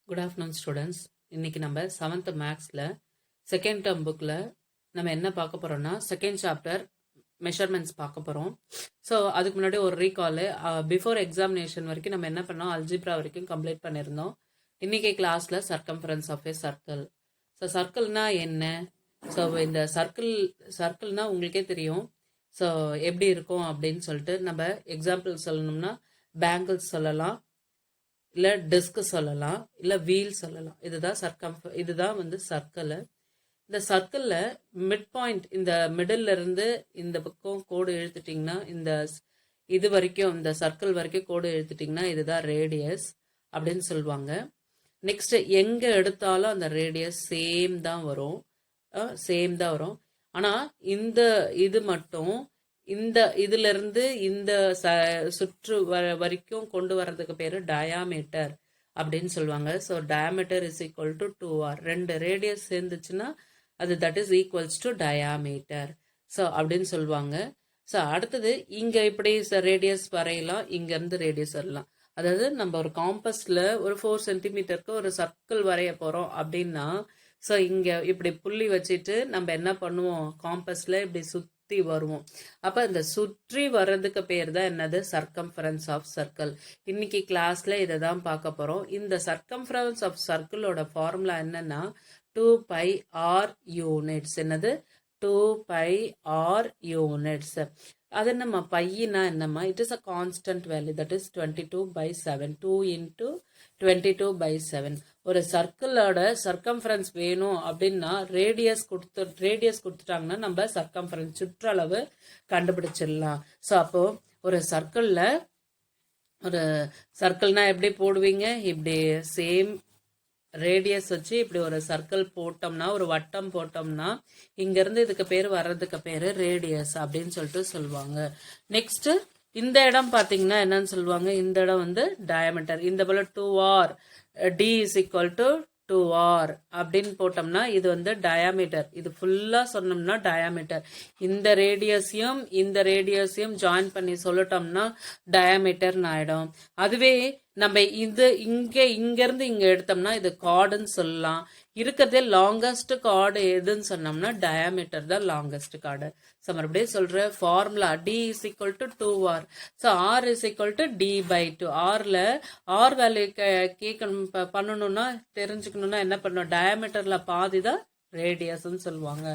Good afternoon students. இன்னைக்கு நம்ம 7th மேக்ஸில் செகண்ட் டேர்ம் புக்கில் நம்ம என்ன பார்க்க போகிறோம்னா செகண்ட் சாப்டர் மெஷர்மெண்ட்ஸ் பார்க்க போகிறோம். ஸோ அதுக்கு முன்னாடி ஒரு ரீகாலு, பிஃபோர் எக்ஸாமினேஷன் வரைக்கும் நம்ம என்ன பண்ணோம், அல்ஜிப்ரா வரைக்கும் கம்ப்ளீட் பண்ணியிருந்தோம். இன்னைக்கு கிளாஸில் circumference of a circle. So சர்க்கிள்னா என்ன? ஸோ இந்த சர்க்கிள்னா உங்களுக்கே தெரியும். ஸோ எப்படி இருக்கும் அப்படின்னு சொல்லிட்டு நம்ம எக்ஸாம்பிள் சொல்லணும்னா பேங்கிள்ஸ் சொல்லலாம், இல்லை டிஸ்க் சொல்லலாம், இல்லை வீல் சொல்லலாம். இதுதான் வந்து சர்க்கிள். இந்த சர்க்கிளில் மிட் பாயிண்ட், இந்த மிடில் இருந்து இந்த பக்கம் கோடு இழுத்துட்டிங்கன்னா, இது வரைக்கும், இந்த சர்க்கிள் வரைக்கும் கோடு இழுத்துட்டிங்கன்னா இதுதான் ரேடியஸ் அப்படின்னு சொல்லுவாங்க. நெக்ஸ்ட் எங்கே எடுத்தாலும் அந்த ரேடியஸ் சேம் தான் வரும். ஆனால் இது மட்டும் இதுல இருந்து இந்த சுற்று வரைக்கும் கொண்டு வர்றதுக்கு பேரு டயாமீட்டர் அப்படின்னு சொல்லுவாங்க. So diameter is equal to 2r. 2 radius சேர்ந்துச்சுன்னா அது that is equals to diameter. So அப்படின்னு சொல்லுவாங்க. ஸோ அடுத்தது இங்க இப்படி ரேடியஸ் வரையலாம், இங்க இருந்து ரேடியஸ் வரலாம். அதாவது நம்ம ஒரு காம்பஸ்ல ஒரு 4 சென்டிமீட்டருக்கு ஒரு சர்க்கிள் வரைய போறோம் அப்படின்னா, ஸோ இங்க இப்படி புள்ளி வச்சுட்டு நம்ம என்ன பண்ணுவோம், காம்பஸ்ல இப்படி சுற்றி வருவோம். அப்போ இந்த சுற்றி வர்றதுக்கு பேர் தான் என்னது, சர்க்கம்ஃபரன்ஸ் ஆஃப் சர்க்கிள். இன்னைக்கு கிளாஸ்ல இதை தான் பார்க்க போறோம். இந்த சர்க்கம்ஃபரன்ஸ் ஆஃப் சர்க்கிளோட ஃபார்முலா என்னன்னா 2πr யூனிட்ஸ். என்னது, 2πr யூனிட்ஸ். அது நம்ம பையனா என்னம்மா, it is a constant value, that is 22/7. 2 into 22/7. ஒரு சர்க்கிளோட சர்க்கம்ஃபரன்ஸ் வேணும் அப்படின்னா ரேடியஸ் கொடுத்துட்டாங்கன்னா நம்ம சர்க்கம்ஃபரன்ஸ் சுற்றளவு கண்டுபிடிச்சிடலாம். ஸோ அப்போ ஒரு சர்க்கிள்னா எப்படி போடுவீங்க, இப்படி சேம் ரேடியஸ் வச்சு இப்படி ஒரு சர்க்கிள் போட்டோம்னா, ஒரு வட்டம் போட்டோம்னா, இங்கிருந்து இதுக்கு பேர் வர்றதுக்கு பேரு ரேடியஸ் அப்படின்னு சொல்லிட்டு சொல்லுவாங்க. நெக்ஸ்ட் இந்த இடம் பாத்தீங்கன்னா என்னன்னு சொல்லுவாங்க, இந்த இடம் வந்து டயாமீட்டர். இந்த போல 2r d is equal to 2r அப்படின்னு போட்டோம்னா இது வந்து டயாமீட்டர். இது ஃபுல்லா சொன்னோம்னா டயாமீட்டர். இந்த ரேடியஸையும் ஜாயின் பண்ணி சொல்லிட்டோம்னா டயாமீட்டர்னு ஆயிடும். அதுவே நம்ம இங்க இருந்து இங்க எடுத்தோம்னா இது கார்டுன்னு சொல்லலாம். இருக்கிறதே லாங்கஸ்ட் கார்டு எதுன்னு சொன்னோம்னா டயாமீட்டர் தான் லாங்கஸ்ட் கார்டு. ஸோ மறுபடியும் சொல்ற formula d is equal to 2r. So r is equal to d/2. R value கேட்கணும், பண்ணணும்னா தெரிஞ்சுக்கணும்னா என்ன பண்ணணும், டயாமீட்டர்ல பாதி தான் ரேடியஸ்ன்னு சொல்லுவாங்க.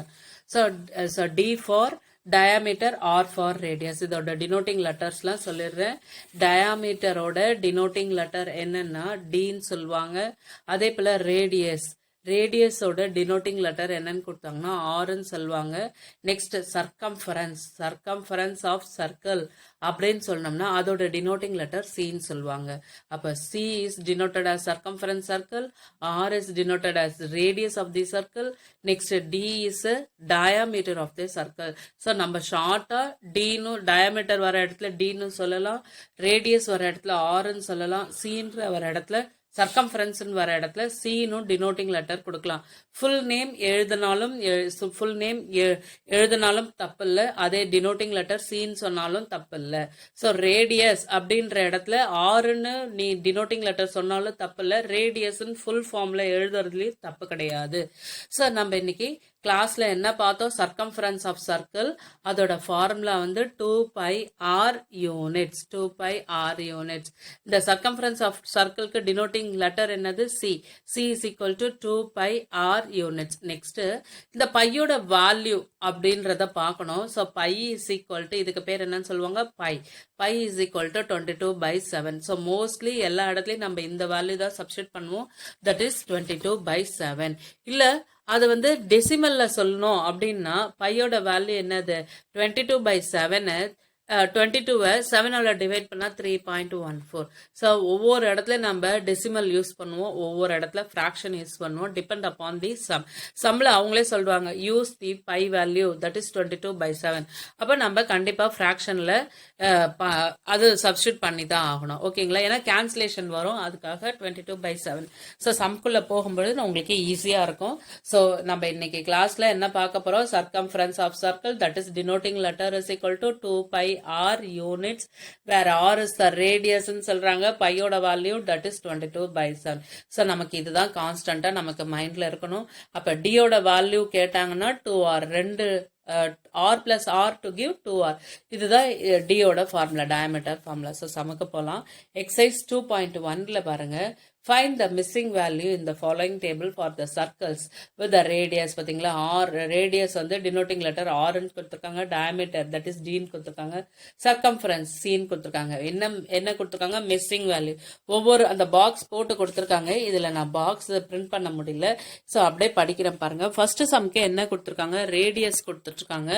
So d for diameter, r for radius. இதோட டினோட்டிங் லெட்டர்ஸ்லாம் சொல்லிடுறேன். டயாமீட்டரோட டினோட்டிங் லெட்டர் என்னன்னா டின்னு சொல்லுவாங்க. அதே போல ரேடியஸோட டினோட்டிங் லெட்டர் என்னன்னு கொடுத்தாங்கன்னா ஆர்ன்னு சொல்லுவாங்க. நெக்ஸ்ட் சர்க்கம்ஃபரன்ஸ் ஆஃப் சர்க்கிள் அப்படின்னு சொன்னோம்னா அதோட டினோட்டிங் லெட்டர் சின்னு சொல்லுவாங்க. அப்ப c is denoted as circumference circle, r is denoted as radius of the circle, next d is diameter of the circle. So நம்ம ஷார்ட்டா டின்னு, டயாமீட்டர் வர இடத்துல டின்னு சொல்லலாம், ரேடியஸ் வர இடத்துல ஆர்ன்னு சொல்லலாம், சின்ற வர இடத்துல சர்க்கம்ஃபரன்ஸ் வர இடத்துல சீனும் டினோட்டிங் லெட்டர் கொடுக்கலாம். ஃபுல் நேம் எழுதினாலும் தப்பு இல்லை, அதே டினோட்டிங் லெட்டர் சீன் சொன்னாலும் தப்பு இல்லை. ஸோ ரேடியஸ் அப்படின்ற இடத்துல ஆறுன்னு நீ டினோட்டிங் லெட்டர் சொன்னாலும் தப்பு இல்லை, ரேடியஸ்ன்னு ஃபுல் ஃபார்ம்ல எழுதுறதுலயும் தப்பு கிடையாது. ஸோ நம்ம இன்னைக்கு கிளாஸ்ல என்ன பார்த்தோம், சர்க்கம்ஃபரன்ஸ் ஆஃப் சர்க்கிள். அதோட ஃபார்முலா வந்து 2πr யூனிட்ஸ். இந்த சர்க்கம்ஃபரன்ஸ் ஆஃப் சர்க்கிள்க்கு டினோட்டிங் லெட்டர் என்னது, c. C is equal to 2πr units. Next இந்த பையோட வேல்யூ அப்படின்றத பார்க்கணும். So pi is equal to, இதுக்கு பேர் என்னன்னு சொல்லுவாங்க, pi is equal to 22/7. So mostly எல்லா இடத்துலையும் நம்ம இந்த வேல்யூ தான் சப்ஸ்டிட் பண்ணுவோம், தட் இஸ் 22/7. இல்ல அது வந்து டெசிமல்ல சொல்லணும் அப்படின்னா பையோட வேல்யூ என்னது, 22/7. 22வை 7ஆல டிவைட் பண்ணா 3.14. ஸோ ஒவ்வொரு இடத்துல நம்ம டெசிமல் யூஸ் பண்ணுவோம், ஒவ்வொரு இடத்துல ஃப்ராக்ஷன் யூஸ் பண்ணுவோம், டிபெண்ட் அப்பான் தி சம்ல அவங்களே சொல்லுவாங்க use the pi value, that is 22/7. அப்போ நம்ம கண்டிப்பா ஃப்ராக்ஷன்ல அது சப்ஸ்டியூட் பண்ணி தான் ஆகணும், ஓகேங்களா? ஏன்னா கேன்சலேஷன் வரும், அதுக்காக 22/7. ஸோ சம்குள்ள போகும்பொழுது உங்களுக்கு ஈஸியா இருக்கும். ஸோ நம்ம இன்னைக்கு கிளாஸ்ல என்ன பார்க்க போறோம், circumference of circle, that is denoting letter is equal to 2πr r units, where r is the radius ன்னு சொல்றாங்க. பையோட வேல்யூ that is 22/7. ஸோ நமக்கு இதுதான் கான்ஸ்டன்டா நமக்கு மைண்ட்ல இருக்கணும். அப்ப d யோட வேல்யூ கேட்டாங்கன்னா 2r, ரெண்டு r plus r to give 2r. இதுதான் d யோட ஃபார்முலா, டயாமீட்டர் ஃபார்முலா. ஸோ சமக்க போகலாம். எக்ஸசைஸ் 2.1ல பாருங்க, find the missing value in the following table for the circles with the radius. பாத்தீங்களா, r radius வந்து denoting letter r ன்னு கொடுத்திருக்காங்க, diameter that is d ன்னு கொடுத்திருக்காங்க, circumference c ன்னு கொடுத்திருக்காங்க. என்ன கொடுத்திருக்காங்க? missing value. ஒவ்வொரு அந்த பாக்ஸ் போட்டு கொடுத்திருக்காங்க. இதுல நான் பாக்ஸ் பிரிண்ட் பண்ண முடியல, சோ அப்படியே படிக்கிறேன் பாருங்க. ஃபர்ஸ்ட் சம்க்கு என்ன கொடுத்திருக்காங்க? ரேடியஸ் கொடுத்துருக்காங்க.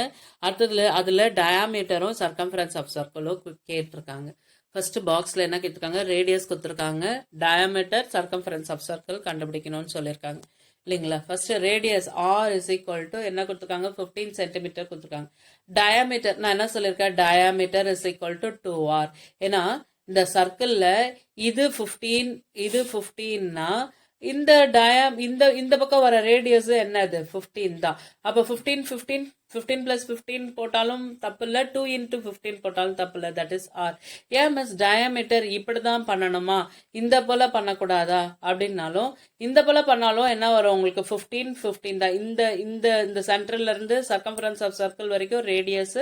அடுத்ததுல அதுல டயாமீட்டரும் சர்க்கம்ஃபரன்ஸ் ஆஃப் சர்க்கிளும் கேட்டிருக்காங்க. ஃபர்ஸ்ட் பாக்ஸ்ல என்ன கேட்டிருக்காங்க? ரேடியஸ் கொடுத்துருக்காங்க, டயாமீட்டர், சர்க்கம்ஃபரன்ஸ் ஆஃப் சர்க்கிள் கண்டுபிடிக்கணும்னு சொல்லியிருக்காங்க இல்லைங்களா. First radius r is equal to என்ன கொடுத்துருக்காங்க? 15 சென்டிமீட்டர் கொடுத்துருக்காங்க. டயாமீட்டர் நான் என்ன சொல்லியிருக்கேன்? Diameter is equal to 2r. ஏன்னா இந்த சர்க்கிள்ல இது 15, இது 15னா இந்த இந்த பக்கம் வர ரேடியஸ் என்னது? 15 தான். அப்ப 15 plus 15 போட்டாலும் தப்பு இல்ல, 2 into 15 போட்டாலும் தப்பு இல்ல, தட் இஸ் ஆர். ஏன் மிஸ் டயாமீட்டர் இப்படிதான் பண்ணணுமா, இந்த போல பண்ணக்கூடாதா அப்படின்னாலும், இந்த போல பண்ணாலும் என்ன வரும் உங்களுக்கு? 15 தான். இந்த சென்டர்ல இருந்து சர்க்கம்ஃபரன்ஸ் ஆஃப் சர்க்கிள் வரைக்கும் ரேடியஸ்,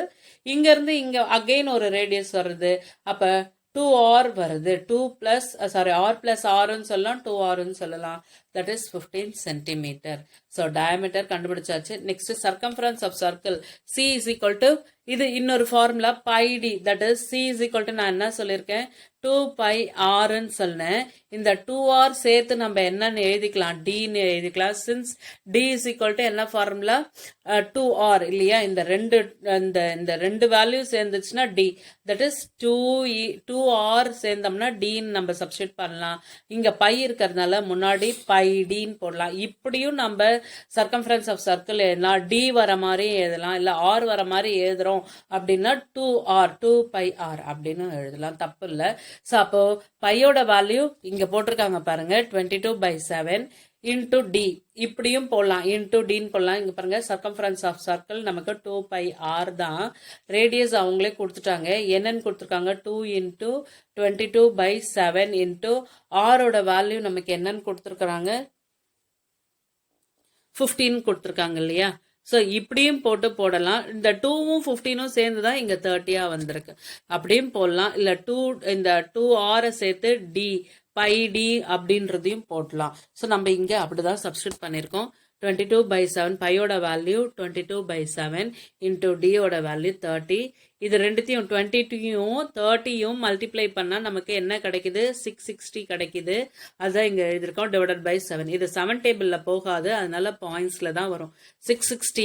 இங்க இருந்து இங்க அகைன் ஒரு ரேடியஸ் வருது. அப்ப 2r வருது. r plus r ன்னு சொல்லலாம், 2r ன்னு சொல்லலாம். that is 15 centimeter. so diameter கண்டுபிடிச்சாச்சு. next circumference of circle c is equal to, இது இன்னொரு formula pi d, that is c is equal to நான் என்ன சொல்லியிருக்கேன்? 2 pi r ன்னு சொன்னேன். இந்த 2r சேர்த்து நம்ம என்னன்னு எழுதிக்கலாம்? d ன்னு எழுதிக்கலாம். since d is equal to என்ன ஃபார்முலா? 2r இல்லையா. இந்த ரெண்டு வேல்யூ சேர்ந்துச்சுன்னா d, that is 2r சேர்ந்தோம்னா d ன்னு நம்ம சப்ஸ்டிட் பண்ணலாம். இங்க pi இருக்கிறதுனால முன்னாடி pi d ன்னு போடலாம். இப்படியும் நம்ம சர்க்கம்ஃபரன்ஸ் ஆஃப் சர்க்கிள் எழுதலாம், d வர மாதிரி எழுதலாம், இல்ல r வர மாதிரி எழுதுறோம் அப்படின்னா 2 pi r அப்படின்னு எழுதலாம், தப்பு இல்ல. சோ அப்போ பையோட வேல்யூ இங்க போட்டிருக்காங்க பாருங்க, 22/7 into d. இப்படியும் போடலாம், into d ன்னு போடலாம். இங்க பாருங்க, சர்க்கம்ஃபரன்ஸ் ஆஃப் சர்க்கிள் நமக்கு 2 pi r தான். ரேடியஸ் அவங்களே கொடுத்துட்டாங்க. என்னன்னு கொடுத்துருக்காங்க? 2 into 22/7 into r ஓட வேல்யூ நமக்கு என்னன்னு கொடுத்துருக்காங்க? 15 கொடுத்துருக்காங்க இல்லையா. ஸோ இப்படியும் போடலாம். இந்த 2வும் 15ம் சேர்ந்து தான் இங்க 30 வந்திருக்கு. அப்படியும் போடலாம். இல்ல இந்த 2r சேர்த்து d pi d அப்படின்றதையும் போடலாம். ஸோ நம்ம இங்க அப்படிதான் சப்ஸ்டிட் பண்ணிருக்கோம். 22/7 பையோட வேல்யூ 22/7 into d ஓட வேல்யூ 30. இது ரெண்டுத்தையும் 22யும் 30யும் மல்டிப்ளை பண்ணா நமக்கு என்ன கிடைக்குது? 660 கிடைக்குது. அதுதான் இங்க எழுதிருக்கோம், டிவைடட் பை 7. இது 7 டேபிள்ல போகாது, அதனால பாயிண்ட்ஸ்ல தான் வரும். 660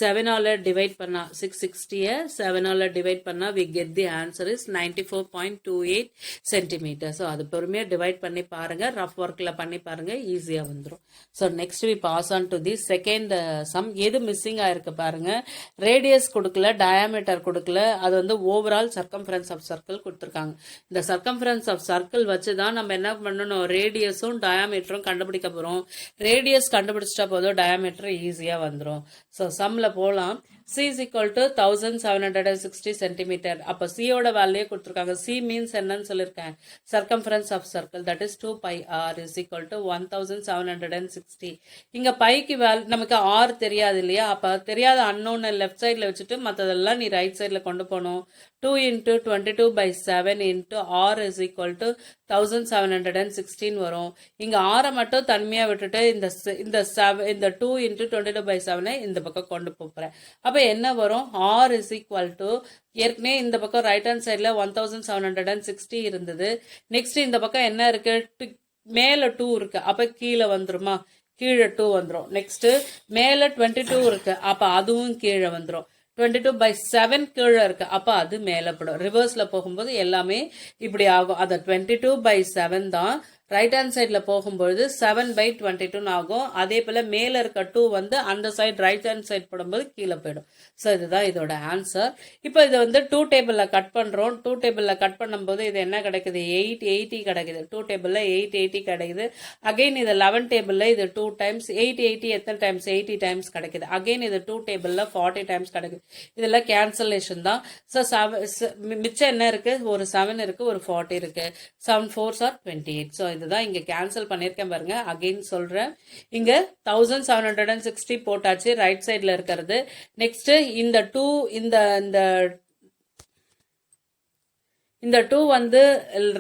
7ஆல டிவைட் பண்ணா 660 7ஆல டிவைட் பண்ணா we get the answer is 94.28 centimetre. So அது பொறுமையா டிவைட் பண்ணி பாருங்க, ரஃப் ஒர்க்ல பண்ணி பாருங்க, ஈஸியா வந்துடும். So next we pass on to the second sum. எது மிஸ்ஸிங் ஆயிருக்கு பாருங்க? ரேடியஸ் கொடுக்கல, டயாமீட்டர் கொடுக்கல, அது வந்து ஓவரால் சர்க்கம்ஃபரன்ஸ் ஆஃப் சர்க்கிள் கொடுத்துருக்காங்க. இந்த சர்க்கம்ஃபரன்ஸ் ஆஃப் சர்க்கிள் வச்சுதான் நம்ம என்ன பண்ணணும்? ரேடியஸும் டயாமீட்டரும் கண்டுபிடிக்க போறோம். ரேடியஸ் கண்டுபிடிச்சிட்டா போதும், டயாமீட்டர் ஈஸியா வந்துடும். ஸோ சம்ல போலாம். c is equal to 1760 centimetre. அப்ப c ஓட வேல்யூ கொடுத்திருக்காங்க. c மீன்ஸ் என்னன்னு சொல்லிருக்கேன்? Circumference of circle, that is 2 pi r is equal to 1760. இங்க பைக்கு நமக்கு r தெரியாது இல்லையா. அப்ப தெரியாத அன்னோன் லெஃப்ட் சைட்ல வச்சுட்டு மத்ததெல்லாம் நீ ரைட் சைட்ல கொண்டு போகணும். 2 into 22/7 into r is equal to 1716 வரும். இங்க r மட்டும் தனிமையா விட்டுட்டு இந்த 2 into 22/7 இந்த பக்கம் கொண்டு போறேன். அப்ப என்ன வரும்? r is equal to, ஏற்கனவே இந்த பக்கம் ரைட் ஹேண்ட் சைட்ல 1760 இருந்தது. நெக்ஸ்ட் இந்த பக்கம் என்ன இருக்கு? மேல 2 இருக்கு, அப்ப கீழே வந்துருமா? கீழே 2 வந்துரும். நெக்ஸ்ட் மேல 22 இருக்கு, அப்ப அதுவும் கீழே வந்துரும். 22/7 கீழே இருக்கு, அப்ப அது மேல படும். ரிவர்ஸ்ல போகும்போது எல்லாமே இப்படி ஆகும். அத 22/7 தான் ரைட் ஹேண்ட் சைடில் போகும்பொழுது 7/22 ஆகும். அதே போல் மேலே இருக்க 2 வந்து அந்த சைடு ரைட் ஹேண்ட் சைடு போடும்போது கீழே போயிடும். ஸோ இதுதான் இதோட ஆன்சர். இப்போ இதை வந்து 2 டேபிளில் கட் பண்ணுறோம். 2 டேபிளில் கட் பண்ணும்போது இது என்ன கிடைக்குது? 880 கிடைக்குது. 2 டேபிளில் 880 கிடைக்குது. அகெயின் இது 11 டேபிளில் இது 2 டைம்ஸ் 880 எத்தனை டைம்ஸ்? 80 டைம்ஸ் கிடைக்குது. அகெயின் இது 2 டேபிளில் 40 டைம்ஸ் கிடைக்குது. இதில் கேன்சலேஷன் தான். ஸோ மிச்சம் என்ன இருக்குது? ஒரு 7 இருக்குது, ஒரு 40 இருக்குது. 7 4s are 28. ஸோ இதுதான் இங்கே கேன்சல் பண்ணியிருக்கேன் பாருங்க. அகெயின் சொல்கிறேன். இங்கே 1760 போட்டாச்சு ரைட் சைடில் இருக்கிறது. நெக்ஸ்ட் இந்த 2 இந்த 2 வந்து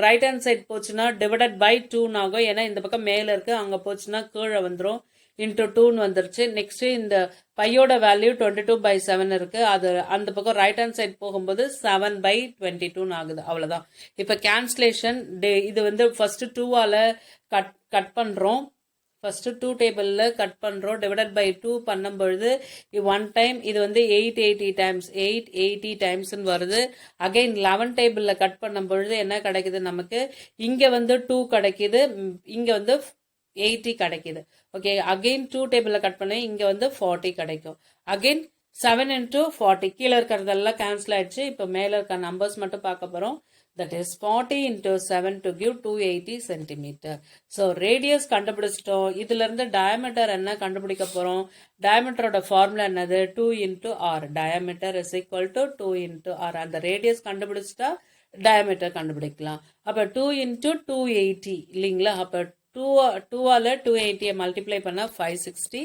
ரைட் ஹேண்ட் சைட் போச்சுன்னா டிவைடட் பை 2 ஆகும். ஏன்னா இந்த பக்கம் மேலே இருக்கு, அங்கே போச்சுன்னா கீழே வந்துடும். இன்டூ 2 வந்துருச்சு. நெக்ஸ்ட் இந்த பையோட வேல்யூ 22/7 இருக்கு. அது அந்த பக்கம் ரைட் ஹேண்ட் சைட் போகும்போது 7/22 ஆகுது. அவ்வளோதான். இப்போ கேன்சலேஷன் இது வந்து ஃபர்ஸ்ட் 2ஆல கட் பண்ணுறோம். ஃபர்ஸ்ட் 2 டேபிளில் கட் பண்ணுறோம். டிவைடட் பை 2 பண்ணும்பொழுது 1 டைம் இது வந்து 880 டைம்ஸ்ன்னு வருது. அகைன் 11 டேபிளில் கட் பண்ணும்பொழுது என்ன கிடைக்குது நமக்கு? இங்கே வந்து 2 கிடைக்குது, இங்கே வந்து 80 கிடைக்குது. ஓகே, அகைன் 2 டேபிளில் கட் பண்ணி இங்கே வந்து 40 கிடைக்கும். அகைன் 7 into 40 கீழே இருக்கிறதெல்லாம் கேன்சல் ஆயிடுச்சு. இப்போ மேலே இருக்க நம்பர்ஸ் மட்டும் பார்க்க போகிறோம். That is 40 into 7 to give 280 centimeter. So radius கண்டுபிடிச்சிட்டோம். இதுல இருந்து diameter என்ன கண்டுபிடிக்க போறோம்? diameterோட ஃபார்முலா என்னது? 2 into r. diameter is equal to 2 into r. அந்த radius கண்டுபிடிச்சிட்டா diameter கண்டுபிடிக்கலாம். அப்ப 2 into 280 இல்லைங்களா? அப்ப 2ஆல 280 மல்டிப்ளை பண்ண 560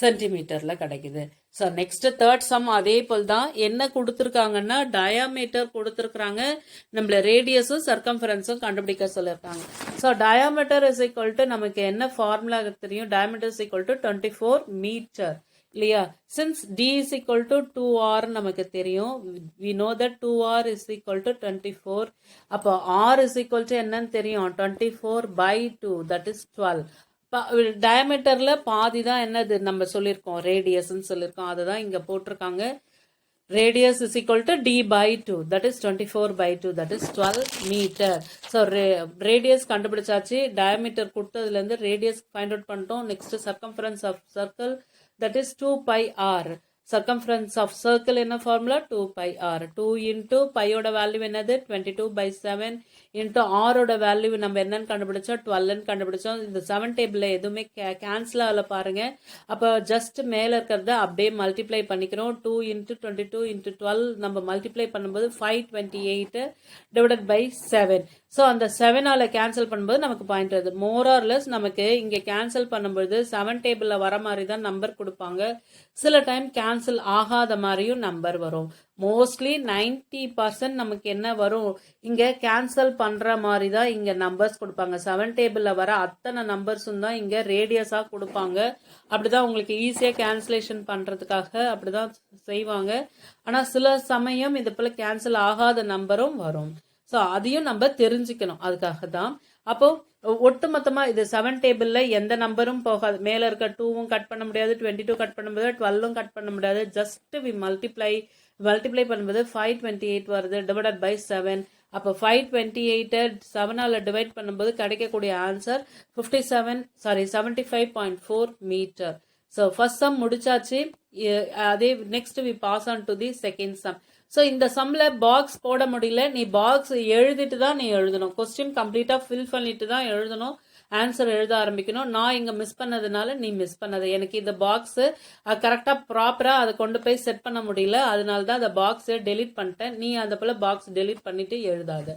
சென்டிமீட்டர்ல கிடைக்குது. ஸோ நெக்ஸ்ட் தேர்ட் சம் அதே போல் தான். என்ன கொடுத்துருக்காங்கன்னா டயாமீட்டர் கொடுத்துருக்காங்க, நம்மள ரேடியஸும் சர்க்கம்ஃபரன்ஸும் கண்டுபிடிக்க சொல்லியிருக்காங்க. So diameter is equal to நமக்கு என்ன ஃபார்முலா தெரியும்? Diameter is equal to 24 metre இல்லையா? Since d is equal to 2r நமக்கு தெரியும். we know that 2r is equal to 24. அப்போ r is equal to என்னன்னு தெரியும்? 24/2 that is 12. டயமீட்டர்ல பாதி தான் என்னது நம்ம சொல்லியிருக்கோம், ரேடியஸ்ன்னு சொல்லியிருக்கோம். அதை தான் இங்க போட்டிருக்காங்க. radius is equal to d/2 that is 24/2 that is 12 meter. so radius கண்டுபிடிச்சாச்சு. diameter கொடுத்ததுல இருந்து radius find out பண்ணிட்டோம். next circumference of circle that is 2πr. circumference of circle என்ன ஃபார்முலா? 2πr. 2 into பையோட வேல்யூ என்னது? 22/7 into r ஓட value நம்ம என்னன்னு கண்டுபிடிச்சோம்? 12 கண்டுபிடிச்சோம். இந்த 7 டேபிள்ல எதுவுமே கேன்சல் ஆகல பாருங்க. அப்போ ஜஸ்ட் மேல இருக்கிறத அப்படியே மல்டிப்ளை பண்ணிக்கிறோம். 2 into 22 into 12 நம்ம மல்டிப்ளை பண்ணும்போது 528 டிவைடட் பை 7. ஸோ அந்த 7ஆல கேன்சல் பண்ணும்போது நமக்கு பாயிண்ட் வருது. மோர் ஆர் லெஸ் நமக்கு இங்கே கேன்சல் பண்ணும்போது 7 டேபிளில் வர மாதிரி தான் நம்பர் கொடுப்பாங்க. சில டைம் கேன்சல் ஆகாத மாதிரியும் நம்பர் வரும். மோஸ்ட்லி 90% நமக்கு என்ன வரும்? இங்கே கேன்சல் பண்ணுற மாதிரி தான் இங்கே நம்பர்ஸ் கொடுப்பாங்க. 7 டேபிளில் வர அத்தனை நம்பர்ஸும் தான் இங்கே ரேடியஸாக கொடுப்பாங்க. அப்படிதான் உங்களுக்கு ஈஸியாக கேன்சலேஷன் பண்ணுறதுக்காக அப்படிதான் செய்வாங்க. ஆனால் சில சமயம் இது போல் கேன்சல் ஆகாத நம்பரும் வரும். ஸோ அதையும் நம்ம தெரிஞ்சுக்கணும். அதுக்காக தான். அப்போ ஒட்டுமொத்தமா இது 7 டேபிள்ல எந்த நம்பரும் போகாது. மேல இருக்க 2வும் கட் பண்ண முடியாது, 22 கட் பண்ண முடியாது, 12ம் கட் பண்ண முடியாது. ஜஸ்ட் வி மல்டிப்ளை பண்ணும்போது 528 வருது டிவைடட் பை 7. அப்போ 528 7ஆல டிவைட் பண்ணும்போது கிடைக்கக்கூடிய answer 75.4 metre. So first sum முடிச்சாச்சு. அதே next we pass on to the second sum. So இந்த சம்மில் பாக்ஸ் போட முடியல, நீ பாக்ஸ் எழுதிட்டு தான் நீ எழுதணும். கொஸ்டின் கம்ப்ளீட்டாக ஃபில் பண்ணிட்டு தான் எழுதணும், ஆன்சர் எழுத ஆரம்பிக்கணும். நான் இங்கே மிஸ் பண்ணதுனால நீ மிஸ் பண்ணது. எனக்கு இந்த பாக்ஸு கரெக்டாக ப்ராப்பராக அதை கொண்டு போய் செட் பண்ண முடியல, அதனால தான் அந்த பாக்ஸை டெலீட் பண்ணிட்டேன். நீ அந்த போல் பாக்ஸ் டெலீட் பண்ணிட்டு எழுதாத.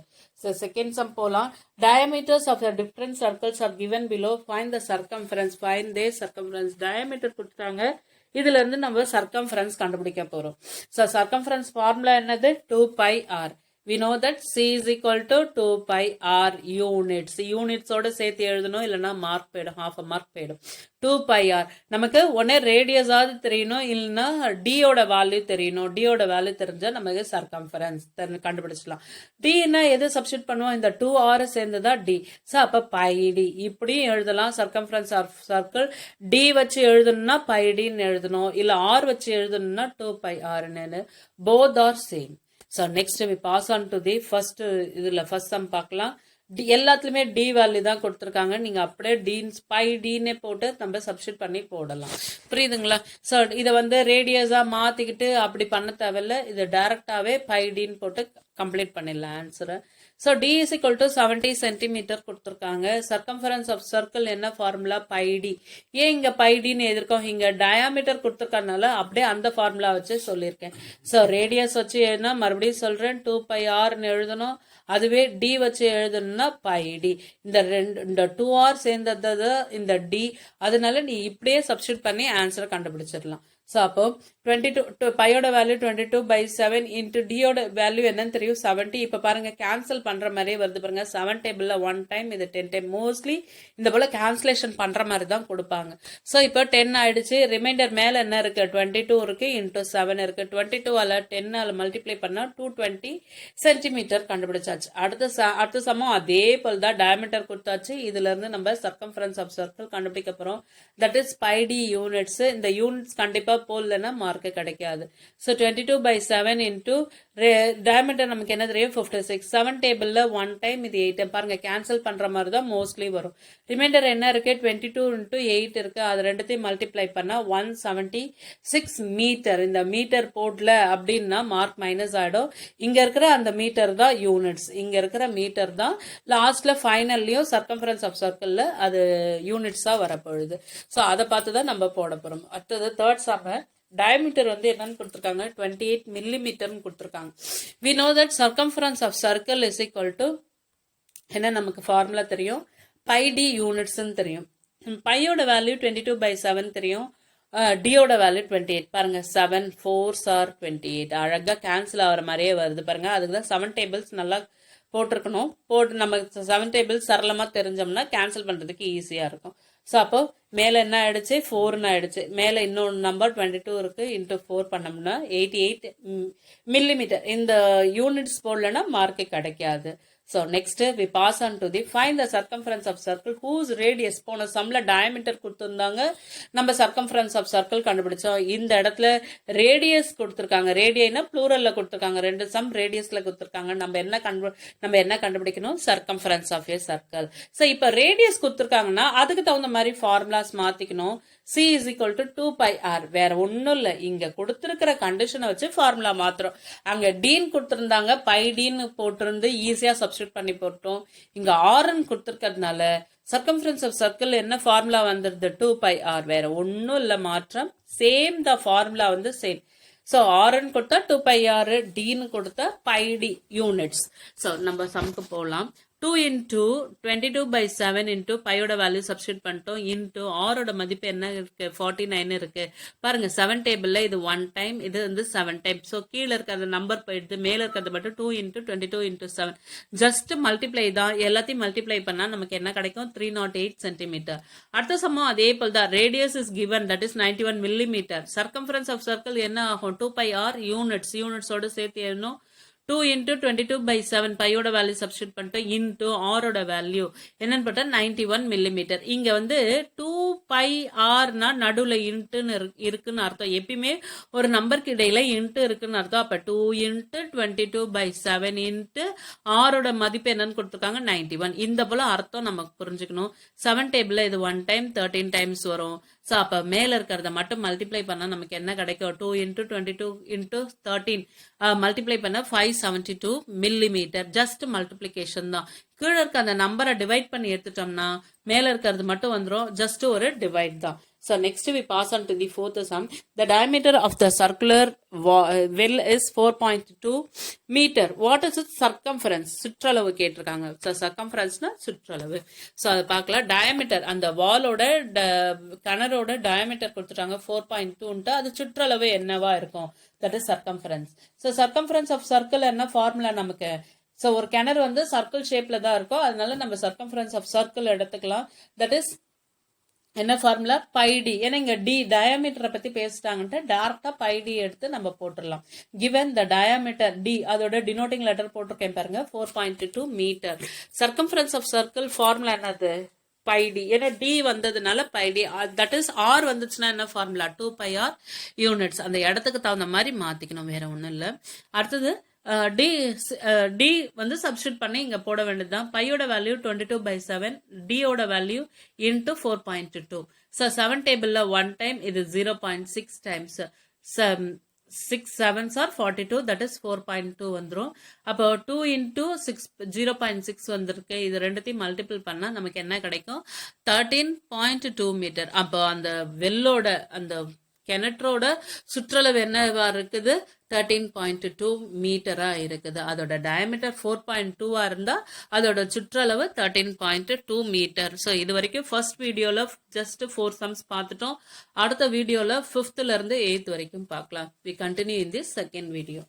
ஸோ செகண்ட் சம் போகலாம். diameters of the different circles are given below. find the circumference. find their circumference. diameter கொடுத்தாங்க, இதுல இருந்து நம்ம சர்க்கம்ஃபரன்ஸ் கண்டுபிடிக்க போறோம். ஸோ சர்க்கம்ஃபரன்ஸ் ஃபார்முலா என்னது? 2πr. we know that c is equal to 2πr units. யூனிட்ஸோட சேர்த்து எழுதணும், இல்லைன்னா மார்க் போயிடும், half a mark போயிடும். 2πr நமக்கு ஒன்னே ரேடியஸாவது தெரியணும், இல்லைன்னா டியோட வேல்யூ தெரியணும். டியோட வேல்யூ தெரிஞ்சா நமக்கு சர்க்கம்ஃபரன்ஸ் கண்டுபிடிச்சிடலாம். டின்னா எது சப்ஸ்டிட் பண்ணுவோம்? இந்த 2r சேர்ந்துதான் டி. ஸோ அப்ப πd இப்படியும் எழுதலாம். சர்க்கம்ஃபரன்ஸ் ஆஃப் சர்க்கிள் டி வச்சு எழுதணும்னா πdன்னு எழுதணும், இல்ல r வச்சு எழுதணும்னா 2πrன்னு. both are same. So next we pass on to the first sum பார்க்கலாம். எல்லாத்துலேயுமே டி வேல்யூ தான் கொடுத்துருக்காங்க. நீங்கள் அப்படியே பை டின்னே போட்டு நம்ம சப்ஸ்டியூட் பண்ணி போடலாம். புரியுதுங்களா? ஸோ இதை வந்து ரேடியஸாக மாற்றிக்கிட்டு அப்படி பண்ண தேவையில்ல. இது டைரெக்டாகவே பை டின்னு போட்டு கம்ப்ளீட் பண்ணிடலாம் ஆன்சரை. So d is equal to 70 centimetre கொடுத்துருக்காங்க. சர்க்கம்ஃபரன்ஸ் ஆஃப் சர்க்கிள் என்ன ஃபார்முலா? Pi d. ஏன் இங்கே பை டின்னு எதிர்க்கோம்? இங்கே டயாமீட்டர் கொடுத்துருக்கறனால அப்படியே அந்த ஃபார்முலா வச்சு சொல்லியிருக்கேன். ஸோ ரேடியஸ் வச்சு எழுதினா மறுபடியும் சொல்கிறேன் 2πrன்னு எழுதணும். அதுவே டி வச்சு எழுதணும்னா பை டி. இந்த 2r சேர்ந்தது இந்த டி. அதனால நீ இப்படியே சப்ஸ்டியூட் பண்ணி ஆன்சரை கண்டுபிடிச்சிடலாம். ஸோ அப்போ 22 பையோட வேல்யூ 22/7 இன்ட்டு டியோட வேல்யூ என்னன்னு தெரியும் 70. இப்போ பாருங்க கேன்சல் பண்ற மாதிரியே வருது பாருங்க. 7 டேபிள்ல 1 டைம், இது 10 டைம். மோஸ்ட்லி இந்த போல கேன்சலேஷன் பண்ற மாதிரி தான் கொடுப்பாங்க. ஸோ இப்போ 10 ஆயிடுச்சு. ரிமைண்டர் மேல என்ன இருக்கு? 22 இருக்கு, இன்டூ 7 இருக்கு. 22 10 மல்டிப்ளை பண்ணா 220 சென்டிமீட்டர் கண்டுபிடிச்சாச்சு. அடுத்த சமம் அதே போல் தான் டயமீட்டர் கொடுத்தாச்சு. இதுல இருந்து நம்ம சர்க்கம்ஃபரன்ஸ் ஆஃப் சர்க்கிள் கண்டுபிடிக்க போறோம். That is pi d units. இந்த யூனிட்ஸ் கண்டிப்பா போடலன்னா மார்க் கிடைக்காது. ஸோ 22/7 இன்டூ டயமீட்டர் நமக்கு என்ன தெரியும்? 56. 7 டேபிள்ல 1 டைம், இது 8 டைம். பாருங்க கேன்சல் பண்ற மாதிரி தான் மோஸ்ட்லி வரும். ரிமைண்டர் என்ன இருக்கு? 22 இன்டூ 8 இருக்கு. அது ரெண்டுத்தையும் மல்டிப்ளை பண்ணா 176 மீட்டர். இந்த மீட்டர் போடல அப்படின்னா மார்க் மைனஸ் ஆயிடும். இங்க இருக்கிற அந்த மீட்டர் தான் யூனிட்ஸ். இங்க இருக்கிற மீட்டர் தான் லாஸ்ட்ல ஃபைனல்லையும் சர்க்கம்ஃபரன்ஸ் ஆஃப் சர்க்கிள்ல அது யூனிட்ஸா வரப்போகுது. ஸோ அதை பார்த்து தான் நம்ம போட போறோம். அடுத்தது தேர்ட் சம். டயமீட்டர் வந்து என்னன்னு கொடுத்துருக்காங்க? 28 மில்லிமீட்டர்னு கொடுத்துருக்காங்க. We know that circumference of circle is equal to என்ன நமக்கு ஃபார்முலா தெரியும்? பை டி யூனிட்ஸ்ன்னு தெரியும். பையோட வேல்யூ 22/7 தெரியும். டியோட வேல்யூ 28. பாருங்க 7 4s are 28. அழகா கேன்சல் ஆகிற மாதிரியே வருது பாருங்க. அதுக்கு தான் 7 டேபிள்ஸ் நல்லா போட்டிருக்கணும். போட்டு நமக்கு 7 டேபிள்ஸ் சரளமாக தெரிஞ்சோம்னா கேன்சல் பண்ணுறதுக்கு ஈஸியாக இருக்கும். ஸோ அப்போ மேலே என்ன ஆயிடுச்சு? 4ன்னு ஆயிடுச்சு. மேலே இன்னொன்று நம்பர் 22 இருக்கு. இன்டூ 4 பண்ணோம்னா 88 மில்லிமீட்டர். இந்த யூனிட்ஸ் போடலன்னா மார்க்கே கிடைக்காது. So next we pass on to the find the circumference of circle whose radius. போன சம்ல diameter கொடுத்திருந்தாங்க, நம்ம circumference of circle கண்டுபிடிச்சோம். இந்த இடத்துல radius கொடுத்திருக்காங்க. ரேடியனா ப்ளூரல்ல கொடுத்திருக்காங்க. ரெண்டு சம் ரேடியஸ்ல கொடுத்திருக்காங்க. நம்ம என்ன கண்டுபிடிக்கணும்? circumference of a circle. So இப்போ radius கொடுத்திருக்காங்கன்னா அதுக்கு தகுந்த மாதிரி ஃபார்முலாஸ் மாத்திக்கணும். C is equal to 2πr. வேற ஒன்னும் இல்ல, இங்க கொடுத்திருக்கிற கண்டிஷனை வச்சு ஃபார்முலா மாத்திரம். அங்க டீன் கொடுத்திருந்தாங்க, பை டீன்னு போட்டிருந்து ஈஸியா சப்ஸ்டியூட் பண்ணி போட்டோம். இங்க ஆர்ன்னு கொடுத்திருக்கிறதுனால சர்க்கம்ஃபரன்ஸ் ஆஃப் சர்க்கிள் என்ன ஃபார்முலா வந்துருது? 2πr. வேற ஒன்னும் இல்ல மாற்றம். சேம் த ஃபார்முலா வந்து சேம். ஸோ ஆர்ன்னு கொடுத்தா 2πr, டீன்னு கொடுத்தா பை டி யூனிட்ஸ். ஸோ நம்ம சம்க்கு போகலாம். 2 into 22/7 into பையோட வேல்யூ சப்ஸ்டியூட் பண்ணிட்டோம். இன்டூ ஆரோட மதிப்பு என்ன இருக்கு? 49 இருக்கு. பாருங்க 7 டேபிள்ல இது 1 டைம், இது வந்து 7 டைம். ஸோ கீழே இருக்கிற நம்பர் போயிடுது, மேல இருக்கிறது மட்டும் 2 into 22 into 7. ஜஸ்ட் மல்டிப்ளை தான். எல்லாத்தையும் மல்டிப்ளை பண்ணா நமக்கு என்ன கிடைக்கும்? 308 சென்டிமீட்டர். அடுத்த சமம் அதே போல் தான். Radius is given, that is 91 millimetre. Circumference of circle என்ன ஆகும்? 2πr யூனிட்ஸோட சேர்த்து எழுதணும். 2 into 22/7 பையோட வேல்யூ சப்ஸ்டியூட் பண்ணிட்டோம். இன்டூ ஆரோட வேல்யூ என்னன்னு பார்த்தா 91 மில்லிமீட்டர். இங்க வந்து 2πrனா நடுவுல இன்ட்டுன்னு இருக்குன்னு அர்த்தம். எப்பயுமே ஒரு நம்பருக்கு இடையில இன்ட்டு இருக்குன்னு அர்த்தம். அப்ப 2 into 22/7 இன்ட்டு ஆரோட மதிப்பு என்னன்னு கொடுத்துருக்காங்க? 91. இந்த போல அர்த்தம் நமக்கு புரிஞ்சுக்கணும். 7 டேபிள்ல இது 1 டைம் 13 டைம்ஸ் வரும். ஸோ அப்போ மேலே இருக்கிறத மட்டும் மல்டிப்ளை பண்ணால் நமக்கு என்ன கிடைக்கும்? 2 into 22 into 13 மல்டிப்ளை பண்ணால் 572 மில்லிமீட்டர். ஜஸ்ட் மல்டிப்ளிகேஷன் தான். கீழே இருக்க அந்த நம்பரை டிவைட் பண்ணி எடுத்துட்டோம்னா மேலே இருக்கிறது மட்டும் வந்துடும். ஜஸ்ட் ஒரு டிவைட் தான். So next we pass on to the fourth sum. The diameter of the circular well is 4.2 meter. What is its circumference? சுற்றளவு கேட்டிருக்காங்க. So circumferenceனா சுற்றளவு. So அதை பார்க்கலாம். diameter அந்த வாலோட கிணறோட diameter கொடுத்துட்டாங்க 4.2. அது சுற்றளவு என்னவா இருக்கும்? That is circumference. So circumference of circle என்ன ஃபார்முலா நமக்கு? ஸோ ஒரு கிணறு வந்து சர்க்கிள் ஷேப்ல தான் இருக்கும். அதனால நம்ம சர்க்கம்ஃபரன்ஸ் ஆஃப் சர்க்கிள் எடுத்துக்கலாம். தட் இஸ் என்ன ஃபார்முலா? Pi d. ஏன்னா இங்க டி டயாமீட்டரை பத்தி பேசிட்டாங்கன்ட்டு டேரக்டா பை டி எடுத்து நம்ம போட்டுடலாம். கிவன் த டயாமீட்டர் டி, அதோட டினோட்டிங் லெட்டர் போட்டிருக்கேன் பாருங்க, 4.2 metre. Circumference of circle formula என்னது? Pi d. ஏன்னா டி வந்ததுனால pi d. That is r வந்துச்சுன்னா என்ன ஃபார்முலா? 2πr units. அந்த இடத்துக்கு தகுந்த மாதிரி மாத்திக்கணும், வேற ஒன்றும் இல்லை. அடுத்தது டி டி வந்து சப்ஸ்டியூட் பண்ணி இங்கே போட வேண்டியதுதான். பையோட வேல்யூ 22/7, டியோட வேல்யூ இன்ட்டு 4.2. ஸோ 7 டேபிளில் 1 டைம், இது 0.6 times. 6 7s are 42, that is 4.2 வந்துடும். அப்போ 2 into 6 0.6 வந்திருக்கு. இது ரெண்டுத்தையும் மல்டிபிள் பண்ணால் நமக்கு என்ன கிடைக்கும்? 13.2 மீட்டர். அப்போ அந்த வெள்ளோட அந்த கிணற்றோட சுற்றளவு என்னவா இருக்குது? 13.2 மீட்டரா இருக்குது. அதோட டயமீட்டர் 4.2 இருந்தா அதோட சுற்றளவு 13.2 மீட்டர். ஸோ இது வரைக்கும் ஃபர்ஸ்ட் வீடியோல ஜஸ்ட் 4 சம்ஸ் பார்த்துட்டோம். அடுத்த வீடியோல 5th இருந்து 8th வரைக்கும் பார்க்கலாம். We continue in this second video.